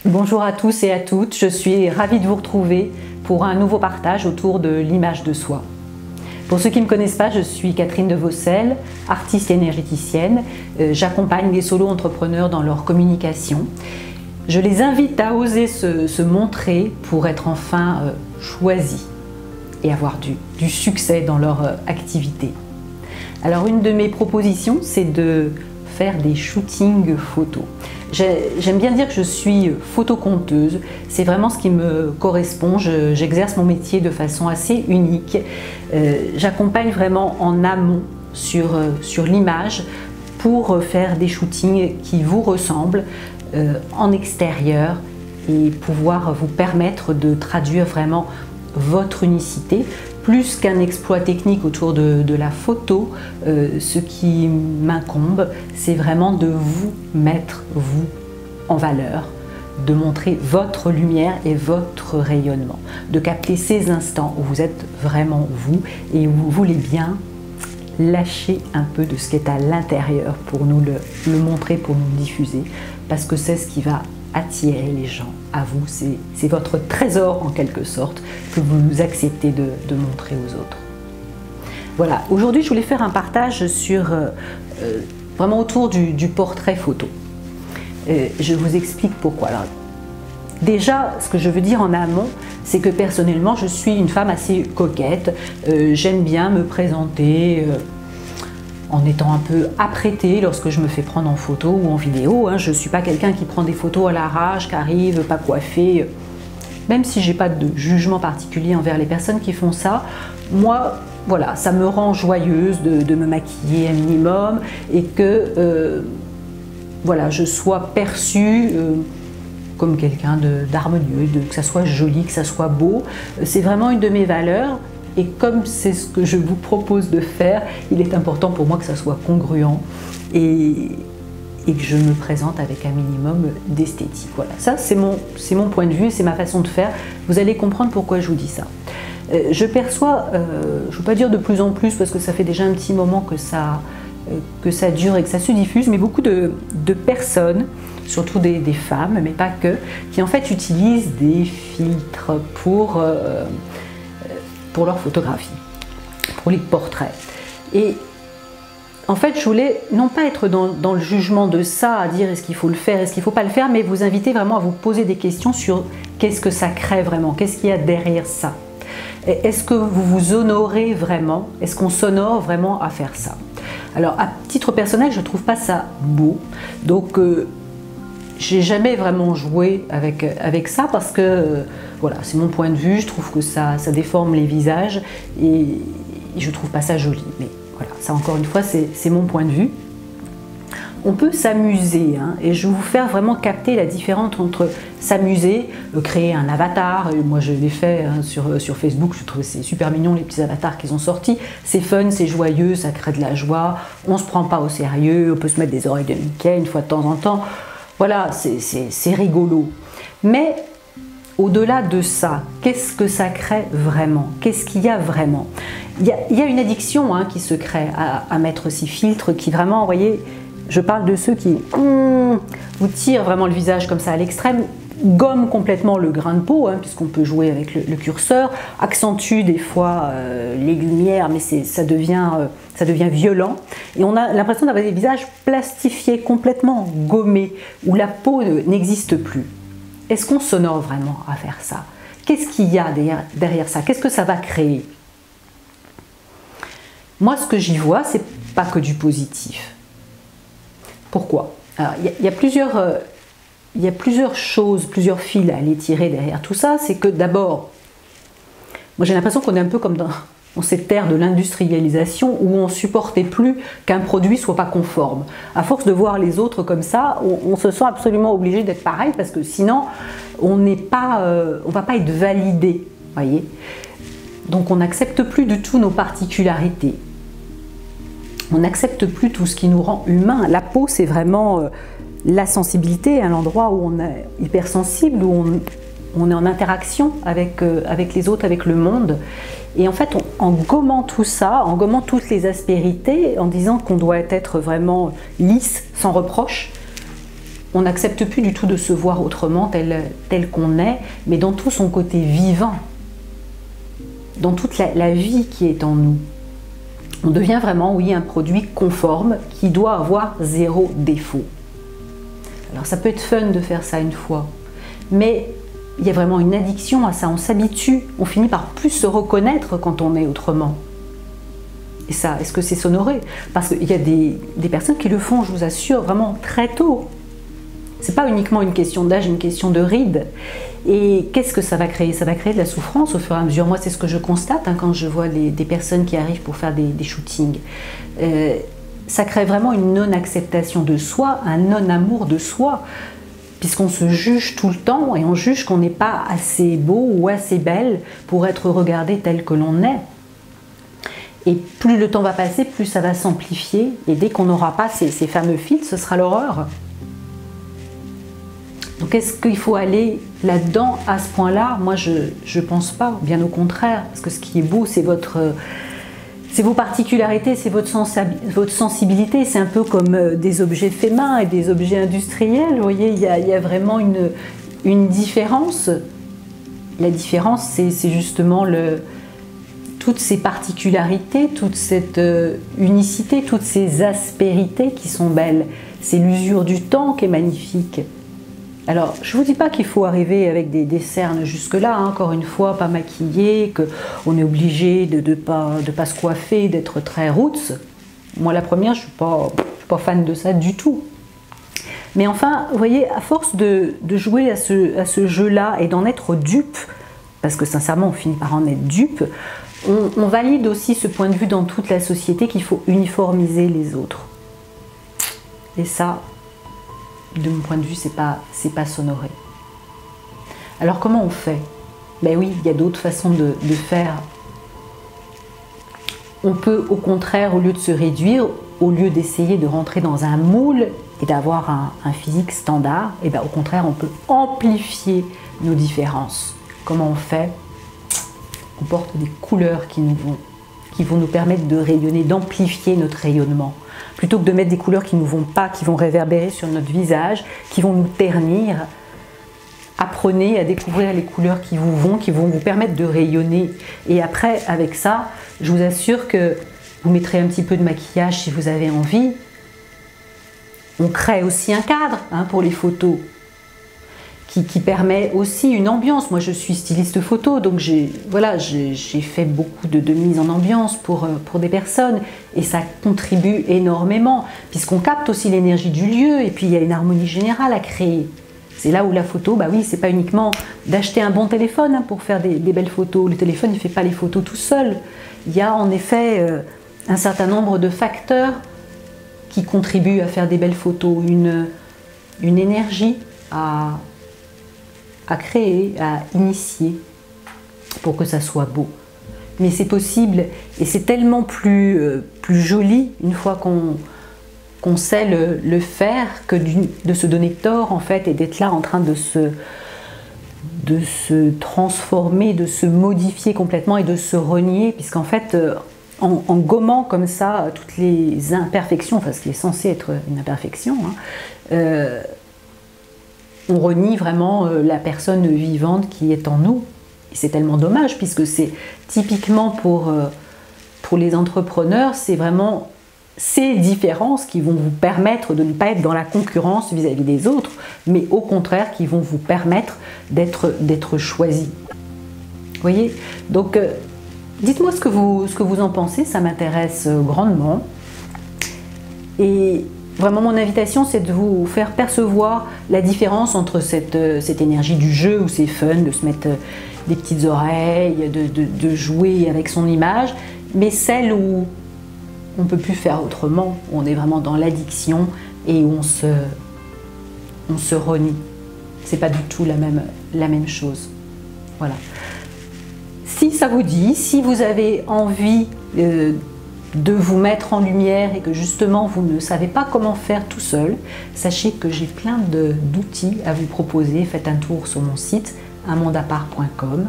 Bonjour à tous et à toutes, je suis ravie de vous retrouver pour un nouveau partage autour de l'image de soi. Pour ceux qui ne me connaissent pas, je suis Catherine de Vaucel, artiste énergéticienne. J'accompagne les solo-entrepreneurs dans leur communication. Je les invite à oser se montrer pour être enfin choisis et avoir du succès dans leur activité. Alors une de mes propositions, c'est de faire des shootings photos. J'aime bien dire que je suis photoconteuse, c'est vraiment ce qui me correspond, j'exerce mon métier de façon assez unique. J'accompagne vraiment en amont sur l'image pour faire des shootings qui vous ressemblent en extérieur et pouvoir vous permettre de traduire vraiment votre unicité. Plus qu'un exploit technique autour de la photo, ce qui m'incombe, c'est vraiment de vous mettre, vous, en valeur, de montrer votre lumière et votre rayonnement, de capter ces instants où vous êtes vraiment vous et où vous voulez bien lâcher un peu de ce qui est à l'intérieur pour nous le montrer, pour nous le diffuser, parce que c'est ce qui va attirer les gens à vous, c'est votre trésor en quelque sorte que vous acceptez de montrer aux autres. Voilà, aujourd'hui je voulais faire un partage sur vraiment autour du portrait photo. Je vous explique pourquoi. Alors, déjà, ce que je veux dire en amont, c'est que personnellement je suis une femme assez coquette, j'aime bien me présenter en étant un peu apprêtée lorsque je me fais prendre en photo ou en vidéo. Je ne suis pas quelqu'un qui prend des photos à l'arrache, qui arrive pas coiffée. Même si j'ai pas de jugement particulier envers les personnes qui font ça, moi, voilà, ça me rend joyeuse de me maquiller un minimum et que voilà, je sois perçue comme quelqu'un d'harmonieux, que ça soit joli, que ça soit beau. C'est vraiment une de mes valeurs. Et comme c'est ce que je vous propose de faire, il est important pour moi que ça soit congruent et que je me présente avec un minimum d'esthétique. Voilà, ça c'est mon point de vue, c'est ma façon de faire. Vous allez comprendre pourquoi je vous dis ça. Je perçois, je ne veux pas dire de plus en plus parce que ça fait déjà un petit moment que ça dure et que ça se diffuse, mais beaucoup de personnes, surtout des femmes, mais pas que, qui en fait utilisent des filtres pour leur photographie, pour les portraits. Et en fait, je voulais non pas être dans le jugement de ça, à dire est-ce qu'il faut le faire, est-ce qu'il ne faut pas le faire, mais vous inviter vraiment à vous poser des questions sur qu'est-ce que ça crée vraiment, qu'est-ce qu'il y a derrière ça. Est-ce que vous vous honorez vraiment, est-ce qu'on s'honore vraiment à faire ça? Alors, à titre personnel, je ne trouve pas ça beau, donc j'ai jamais vraiment joué avec ça parce que voilà, c'est mon point de vue, je trouve que ça déforme les visages et je trouve pas ça joli. Mais voilà, ça encore une fois, c'est mon point de vue. On peut s'amuser et je vais vous faire vraiment capter la différence entre s'amuser, créer un avatar. Moi je l'ai fait sur Facebook, je trouve c'est super mignon les petits avatars qu'ils ont sortis. C'est fun, c'est joyeux, ça crée de la joie, on se prend pas au sérieux, on peut se mettre des oreilles de Mickey une fois de temps en temps. Voilà, c'est rigolo. Mais au-delà de ça, qu'est-ce que ça crée vraiment? Qu'est-ce qu'il y a vraiment? Il y a une addiction qui se crée à mettre ces filtres qui vraiment, vous voyez, je parle de ceux qui vous tirent vraiment le visage comme ça à l'extrême, gomment complètement le grain de peau, puisqu'on peut jouer avec le curseur, accentue des fois les lumières, mais ça devient violent. Et on a l'impression d'avoir des visages plastifiés, complètement gommés, où la peau n'existe plus. Est-ce qu'on s'honore vraiment à faire ça? Qu'est-ce qu'il y a derrière ça? Qu'est-ce que ça va créer? Moi, ce que j'y vois, c'est pas que du positif. Pourquoi? Alors, il y a plusieurs choses, plusieurs fils à aller tirer derrière tout ça. C'est que d'abord, moi j'ai l'impression qu'on est un peu comme dans cette ère de l'industrialisation où on ne supportait plus qu'un produit soit pas conforme. À force de voir les autres comme ça, on se sent absolument obligé d'être pareil parce que sinon on ne va pas être validé, voyez. Donc on n'accepte plus du tout nos particularités. On n'accepte plus tout ce qui nous rend humain. La peau, c'est vraiment la sensibilité, l'endroit où on est hypersensible, où on est en interaction avec les autres, avec le monde. Et en fait, en gommant tout ça, en gommant toutes les aspérités, en disant qu'on doit être vraiment lisse, sans reproche, on n'accepte plus du tout de se voir autrement, tel qu'on est, mais dans tout son côté vivant, dans toute la vie qui est en nous. On devient vraiment, oui, un produit conforme qui doit avoir 0 défaut. Alors ça peut être fun de faire ça une fois, mais il y a vraiment une addiction à ça, on s'habitue, on finit par plus se reconnaître quand on est autrement. Et ça, est-ce que c'est s'honorer? Parce qu'il y a des personnes qui le font, je vous assure, vraiment très tôt. C'est pas uniquement une question d'âge, une question de rides. Et qu'est-ce que ça va créer? Ça va créer de la souffrance au fur et à mesure. Moi, c'est ce que je constate quand je vois des personnes qui arrivent pour faire des shootings. Ça crée vraiment une non-acceptation de soi, un non-amour de soi, puisqu'on se juge tout le temps et on juge qu'on n'est pas assez beau ou assez belle pour être regardé tel que l'on est. Et plus le temps va passer, plus ça va s'amplifier. Et dès qu'on n'aura pas ces fameux filtres, ce sera l'horreur. Donc est-ce qu'il faut aller là-dedans à ce point-là? Moi, je ne pense pas, bien au contraire. Parce que ce qui est beau, c'est vos particularités, c'est votre sensibilité. C'est un peu comme des objets faits main et des objets industriels. Vous voyez, il y a vraiment une différence. La différence, c'est justement toutes ces particularités, toute cette unicité, toutes ces aspérités qui sont belles. C'est l'usure du temps qui est magnifique. Alors, je ne vous dis pas qu'il faut arriver avec des cernes jusque-là, hein, encore une fois, pas maquillé, qu'on est obligé de pas se coiffer, d'être très roots. Moi, la première, je ne suis pas fan de ça du tout. Mais enfin, vous voyez, à force de jouer à ce jeu-là et d'en être dupe, parce que sincèrement, on finit par en être dupe, on valide aussi ce point de vue dans toute la société qu'il faut uniformiser les autres. Et ça, de mon point de vue, c'est pas s'honorer. Alors comment on fait? Ben oui, il y a d'autres façons de faire. On peut au contraire, au lieu de se réduire, au lieu d'essayer de rentrer dans un moule et d'avoir un physique standard, et ben au contraire, on peut amplifier nos différences. Comment on fait? On porte des couleurs qui vont nous permettre de rayonner, d'amplifier notre rayonnement. Plutôt que de mettre des couleurs qui ne nous vont pas, qui vont réverbérer sur notre visage, qui vont nous ternir, apprenez à découvrir les couleurs qui vont vous permettre de rayonner. Et après, avec ça, je vous assure que vous mettrez un petit peu de maquillage si vous avez envie. On crée aussi un cadre pour les photos, qui permet aussi une ambiance. Moi, je suis styliste photo, donc j'ai fait beaucoup de mise en ambiance pour des personnes, et ça contribue énormément, puisqu'on capte aussi l'énergie du lieu, et puis il y a une harmonie générale à créer. C'est là où la photo, bah oui, c'est pas uniquement d'acheter un bon téléphone pour faire des belles photos. Le téléphone ne fait pas les photos tout seul. Il y a en effet un certain nombre de facteurs qui contribuent à faire des belles photos, une énergie à créer, à initier pour que ça soit beau. Mais c'est possible et c'est tellement plus joli une fois qu'on sait le faire que de se donner tort en fait et d'être là en train de se transformer, de se modifier complètement et de se renier, puisqu'en fait en gommant comme ça toutes les imperfections, enfin ce qui est censé être une imperfection, on renie vraiment la personne vivante qui est en nous. Et c'est tellement dommage, puisque c'est typiquement pour les entrepreneurs, c'est vraiment ces différences qui vont vous permettre de ne pas être dans la concurrence vis-à-vis des autres, mais au contraire qui vont vous permettre d'être choisis. Vous voyez? Donc dites-moi ce que vous en pensez, ça m'intéresse grandement. Et vraiment, mon invitation, c'est de vous faire percevoir la différence entre cette énergie du jeu, où c'est fun de se mettre des petites oreilles, de jouer avec son image, mais celle où on ne peut plus faire autrement, où on est vraiment dans l'addiction et où on se renie. C'est pas du tout la même chose. Voilà. Si ça vous dit, si vous avez envie de vous mettre en lumière et que justement vous ne savez pas comment faire tout seul, sachez que j'ai plein d'outils à vous proposer. Faites un tour sur mon site amandapart.com.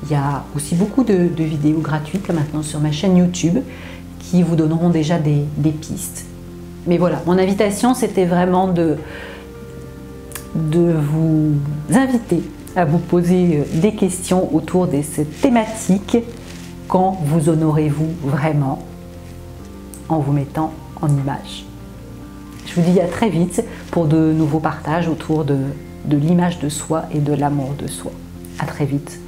Il y a aussi beaucoup de vidéos gratuites là maintenant sur ma chaîne YouTube qui vous donneront déjà des pistes. Mais voilà, mon invitation c'était vraiment de vous inviter à vous poser des questions autour de cette thématique. Quand vous honorez-vous vraiment en vous mettant en image? Je vous dis à très vite pour de nouveaux partages autour de l'image de soi et de l'amour de soi. À très vite.